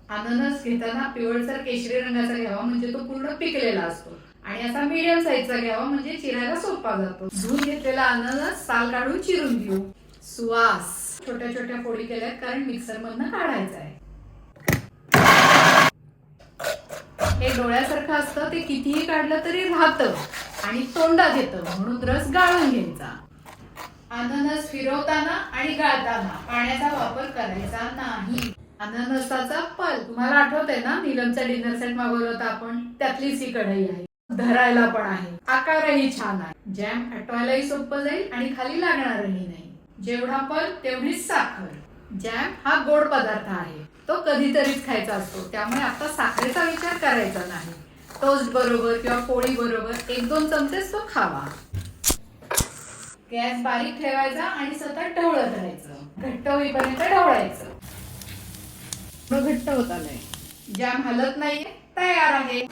अननस घेताना पिवळसर केशरी रंगाचा घ्यावा, म्हणजे तो पूर्ण पिकलेला असतो. आणि असा मीडियम साईजचा घ्यावा, म्हणजे चिरायला सोपा जातो. धुवून घेतलेला अननस साल काढून चिरून घेऊ. सुवास. छोट्या छोट्या फोडी केल्यात, कारण मिक्सर मधनं काढायचं आहे. हे डोळ्यासारखं असतं, ते कितीही काढलं तरी राहतं आणि तोंडात येतं, म्हणून रस गाळून घ्यायचा. अननस फिरवताना आणि गाळताना पाण्याचा वापर करायचा नाही. अननसाचा पल्प तुम्हाला आठवतंय ना, नीलमचा डिनर सेट मागवला होता आपण, त्यातलीच ही कढई आहे. धरायला पण आहे, आकारही छान आहे. जॅम हटवायलाही सोपं जाईल आणि खाली लागणारही नाही. जेवढा पल्प तेवढीच साखर. जॅम हा गोड पदार्थ आहे, तो कधीतरीच खायचा असतो, त्यामुळे आता साखरेचा विचार करायचा नाही. टोस्ट बरोबर किंवा पोळी बरोबर 1-2 चमचेच तो खावा. गॅस बारीक ठेवायचा आणि सतत ढवळत राहायचं, घट्ट होईपर्यंत ढवळायचं. घट्ट होत आलंय, जॅम हलत नाहीये, तयार आहे.